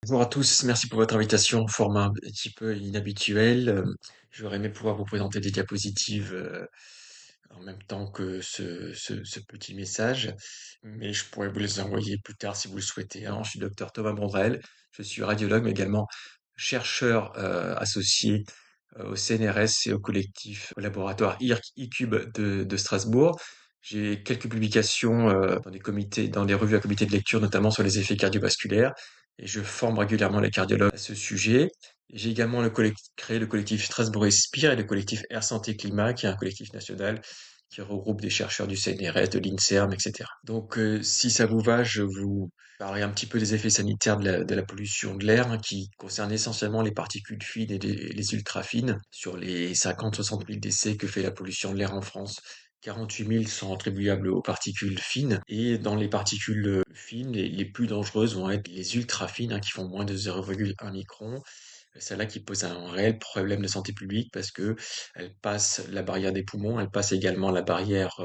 Bonjour à tous, merci pour votre invitation, format un petit peu inhabituel. J'aurais aimé pouvoir vous présenter des diapositives en même temps que ce petit message, mais je pourrais vous les envoyer plus tard si vous le souhaitez. Alors, je suis docteur Thomas Brandrel, je suis radiologue, mais également chercheur associé au CNRS et au collectif, au laboratoire IRC ICUBE de Strasbourg. J'ai quelques publications dans des comités, dans des revues à comité de lecture, notamment sur les effets cardiovasculaires, et je forme régulièrement les cardiologues à ce sujet. J'ai également créé le collectif Strasbourg Expire et le collectif Air Santé Climat, qui est un collectif national qui regroupe des chercheurs du CNRS, de l'INSERM, etc. Donc, si ça vous va, je vous parlerai un petit peu des effets sanitaires de la pollution de l'air, hein, qui concerne essentiellement les particules fines et les ultra-fines. Sur les 50-60 000 décès que fait la pollution de l'air en France, 48 000 sont attribuables aux particules fines. Et dans les particules fines, les plus dangereuses vont être les ultra-fines, hein, qui font moins de 0,1 micron. Celle-là qui pose un réel problème de santé publique parce que elle passe la barrière des poumons, elle passe également la barrière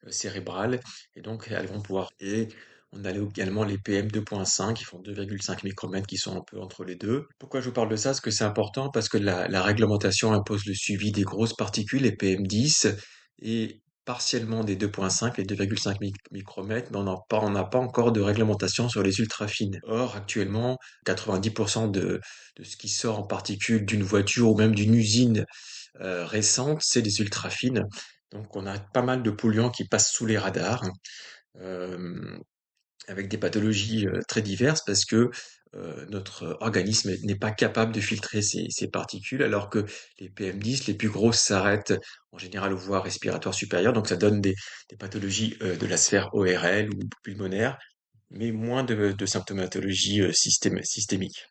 cérébrale, et donc elles vont pouvoir. Et on a également les PM2.5 qui font 2,5 micromètres, qui sont un peu entre les deux. Pourquoi je vous parle de ça? Parce que c'est important, parce que la réglementation impose le suivi des grosses particules, les PM10, et partiellement des 2.5, les 2,5 micromètres, mais on n'a pas encore de réglementation sur les ultra-fines. Or, actuellement, 90% de ce qui sort en particules d'une voiture ou même d'une usine récente, c'est des ultra-fines. Donc, on a pas mal de polluants qui passent sous les radars, euh, avec des pathologies très diverses, parce que notre organisme n'est pas capable de filtrer ces particules, alors que les PM10, les plus grosses, s'arrêtent en général aux voies respiratoires supérieures, donc ça donne des pathologies de la sphère ORL ou pulmonaire, mais moins de symptomatologie systémique.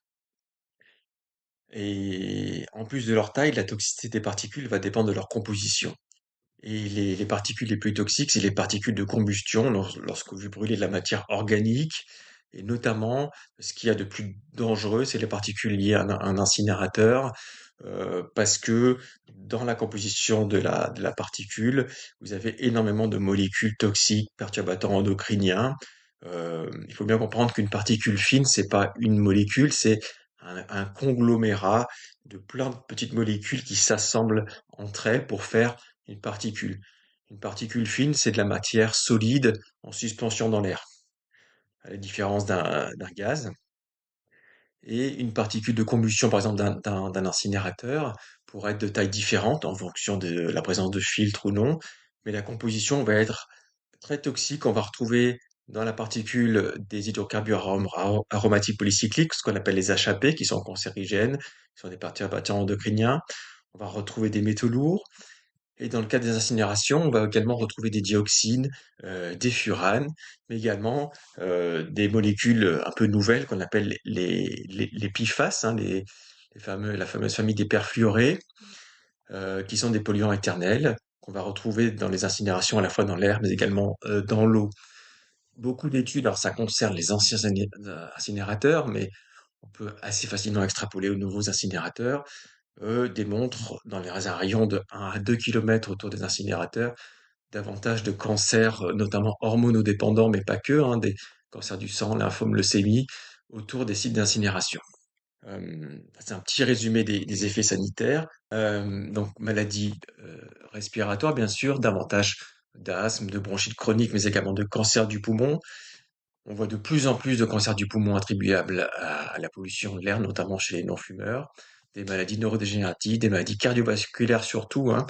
Et en plus de leur taille, la toxicité des particules va dépendre de leur composition. Et les particules les plus toxiques, c'est les particules de combustion lorsque vous brûlez de la matière organique. Et notamment, ce qu'il y a de plus dangereux, c'est les particules liées à un incinérateur, parce que dans la composition de la particule, vous avez énormément de molécules toxiques, perturbateurs endocriniens. Il faut bien comprendre qu'une particule fine, c'est pas une molécule, c'est un conglomérat de plein de petites molécules qui s'assemblent entre elles pour faire une particule. Une particule fine, c'est de la matière solide en suspension dans l'air, à la différence d'un gaz. Et une particule de combustion, par exemple, d'un incinérateur, pourrait être de taille différente en fonction de la présence de filtres ou non, mais la composition va être très toxique. On va retrouver dans la particule des hydrocarbures aromatiques polycycliques, ce qu'on appelle les HAP, qui sont cancérigènes, qui sont des perturbateurs endocriniens. On va retrouver des métaux lourds. Et dans le cas des incinérations, on va également retrouver des dioxines, des furanes, mais également des molécules un peu nouvelles qu'on appelle les PFAS, hein, la fameuse famille des perfluorés, qui sont des polluants éternels, qu'on va retrouver dans les incinérations à la fois dans l'air, mais également dans l'eau. Beaucoup d'études, alors ça concerne les anciens incinérateurs, mais on peut assez facilement extrapoler aux nouveaux incinérateurs, démontrent dans un rayon de 1 à 2 kilomètres autour des incinérateurs davantage de cancers, notamment hormonodépendants, mais pas que, hein, des cancers du sang, lymphome, leucémie, autour des sites d'incinération. C'est un petit résumé des effets sanitaires. Donc maladies respiratoires, bien sûr, davantage d'asthme, de bronchite chronique, mais également de cancer du poumon. On voit de plus en plus de cancers du poumon attribuables à la pollution de l'air, notamment chez les non-fumeurs, des maladies neurodégénératives, des maladies cardiovasculaires surtout, hein.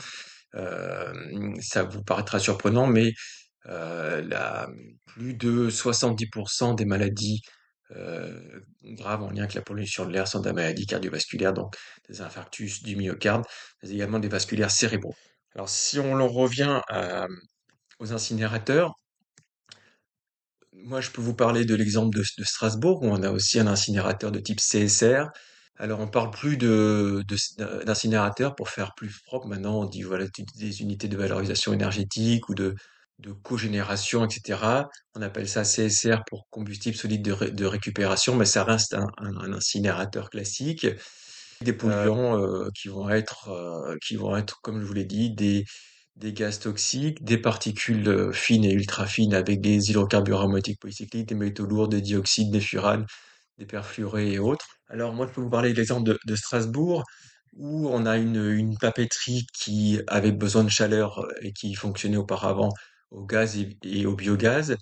Ça vous paraîtra surprenant, mais plus de 70% des maladies graves en lien avec la pollution de l'air sont des maladies cardiovasculaires, donc des infarctus du myocarde, mais également des vasculaires cérébraux. Alors, si on en revient aux incinérateurs, moi, je peux vous parler de l'exemple de Strasbourg, où on a aussi un incinérateur de type CSR. Alors, on parle plus d'incinérateur pour faire plus propre. Maintenant, on dit voilà des unités de valorisation énergétique ou de cogénération, etc. On appelle ça CSR pour combustible solide de récupération, mais ça reste un incinérateur classique. Des polluants qui vont être, comme je vous l'ai dit, des gaz toxiques, des particules fines et ultra fines avec des hydrocarbures aromatiques polycycliques, des métaux lourds, des dioxydes, des furanes, des perfluorés et autres. Alors moi, je peux vous parler de l'exemple de Strasbourg, où on a une papeterie qui avait besoin de chaleur et qui fonctionnait auparavant au gaz et au biogaz.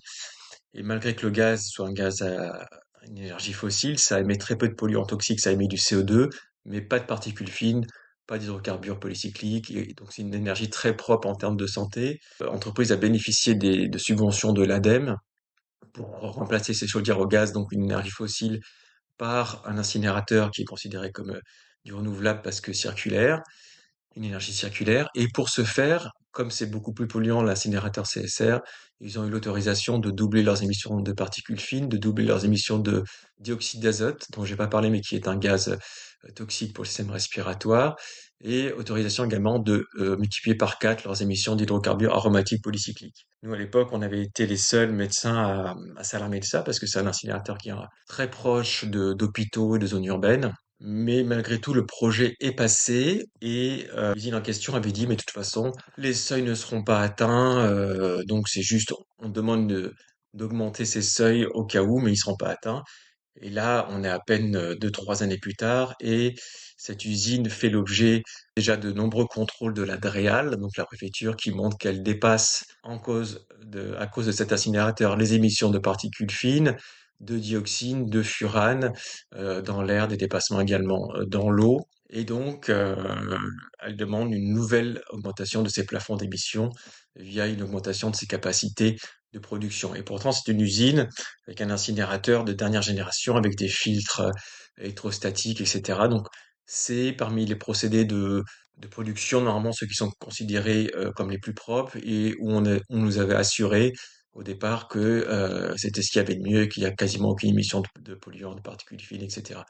Et malgré que le gaz soit un gaz à une énergie fossile, ça émet très peu de polluants toxiques, ça émet du CO2, mais pas de particules fines, pas d'hydrocarbures polycycliques, et donc c'est une énergie très propre en termes de santé. L'entreprise a bénéficié de subventions de l'ADEME pour remplacer ses chaudières au gaz, donc une énergie fossile, par un incinérateur qui est considéré comme du renouvelable parce que circulaire, une énergie circulaire. Et pour ce faire, comme c'est beaucoup plus polluant l'incinérateur CSR, ils ont eu l'autorisation de doubler leurs émissions de particules fines, de doubler leurs émissions de dioxyde d'azote, dont je n'ai pas parlé, mais qui est un gaz toxique pour le système respiratoire, et autorisation également de multiplier par 4 leurs émissions d'hydrocarbures aromatiques polycycliques. Nous, à l'époque, on avait été les seuls médecins à s'alarmer de ça, parce que c'est un incinérateur qui est très proche d'hôpitaux et de zones urbaines. Mais malgré tout, le projet est passé et l'usine en question avait dit, mais de toute façon, les seuils ne seront pas atteints, donc c'est juste, on demande d'augmenter ces seuils au cas où, mais ils seront pas atteints. Et là, on est à peine 2, 3 années plus tard et cette usine fait l'objet déjà de nombreux contrôles de la DREAL, donc la préfecture, qui montre qu'elle dépasse à cause de cet incinérateur les émissions de particules fines, de dioxine, de furane dans l'air, des dépassements également dans l'eau. Et donc, elle demande une nouvelle augmentation de ses plafonds d'émissions via une augmentation de ses capacités de production. Et pourtant, c'est une usine avec un incinérateur de dernière génération, avec des filtres électrostatiques, etc. Donc, c'est parmi les procédés de production, normalement, ceux qui sont considérés comme les plus propres et où on nous avait assuré au départ que c'était ce qu'il y avait de mieux et qu'il n'y a quasiment aucune émission de polluants, de particules fines, etc.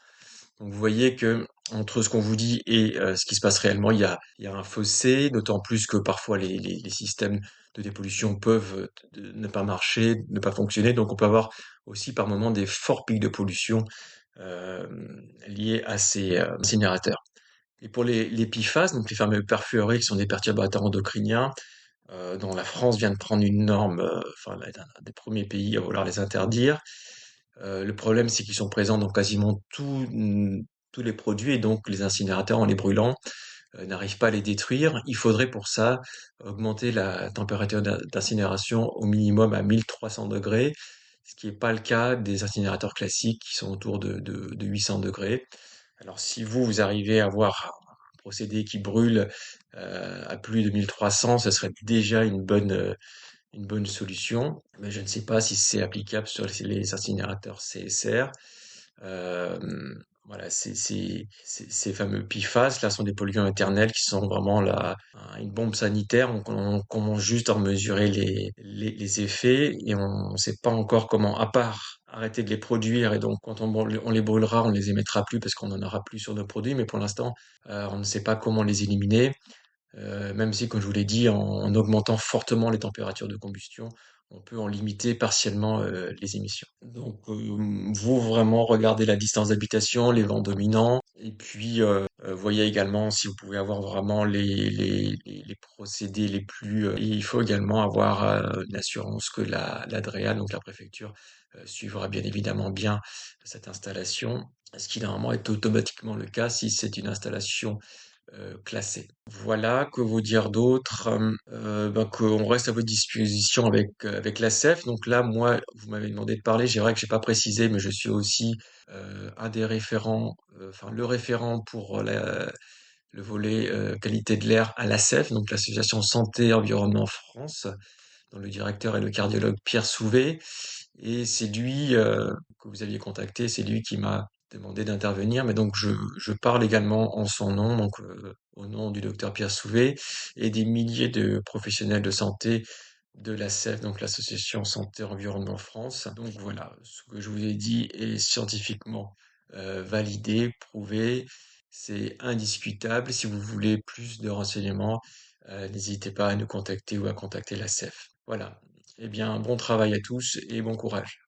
Donc vous voyez que entre ce qu'on vous dit et ce qui se passe réellement, il y a un fossé, d'autant plus que parfois les systèmes de dépollution peuvent ne pas marcher, ne pas fonctionner. Donc on peut avoir aussi par moments des forts pics de pollution euh, liés à ces incinérateurs. Et pour les PFAS, donc les fameux perfluorés qui sont des perturbateurs endocriniens, dont la France vient de prendre une norme, enfin l'un des premiers pays à vouloir les interdire. Le problème, c'est qu'ils sont présents dans quasiment tous les produits et donc les incinérateurs, en les brûlant, n'arrivent pas à les détruire. Il faudrait pour ça augmenter la température d'incinération au minimum à 1300 degrés, ce qui n'est pas le cas des incinérateurs classiques qui sont autour de 800 degrés. Alors si vous arrivez à avoir un procédé qui brûle à plus de 1300, ce serait déjà une bonne solution, mais je ne sais pas si c'est applicable sur les incinérateurs CSR. Euh, voilà, ces fameux PFAS, là, sont des polluants éternels qui sont vraiment là, une bombe sanitaire. On commence juste à en mesurer les effets et on ne sait pas encore comment, à part arrêter de les produire. Et donc, quand on les brûlera, on les émettra plus parce qu'on n'en aura plus sur nos produits. Mais pour l'instant, on ne sait pas comment les éliminer. Même si, comme je vous l'ai dit, en augmentant fortement les températures de combustion, on peut en limiter partiellement les émissions. Donc, vous vraiment regardez la distance d'habitation, les vents dominants, et puis voyez également si vous pouvez avoir vraiment les procédés les plus. Et il faut également avoir une assurance que la DREA, donc la préfecture, suivra bien évidemment bien cette installation, ce qui normalement est automatiquement le cas si c'est une installation classé. Voilà, que vous dire d'autre? Ben, qu'on reste à votre disposition avec l'ASEF. Donc là, moi, vous m'avez demandé de parler. C'est vrai que j'ai pas précisé, mais je suis aussi un des référents, enfin le référent pour le volet qualité de l'air à l'ASEF, donc l'Association Santé Environnement France, dont le directeur est le cardiologue Pierre Souvé. Et c'est lui que vous aviez contacté, c'est lui qui m'a demandé d'intervenir. Mais donc je parle également en son nom, donc au nom du docteur Pierre Souvé et des milliers de professionnels de santé de l'ASEF, donc l'Association Santé Environnement France. Donc voilà, ce que je vous ai dit est scientifiquement validé, prouvé, c'est indiscutable. Si vous voulez plus de renseignements, n'hésitez pas à nous contacter ou à contacter l'ASEF. Voilà. Eh bien, bon travail à tous et bon courage.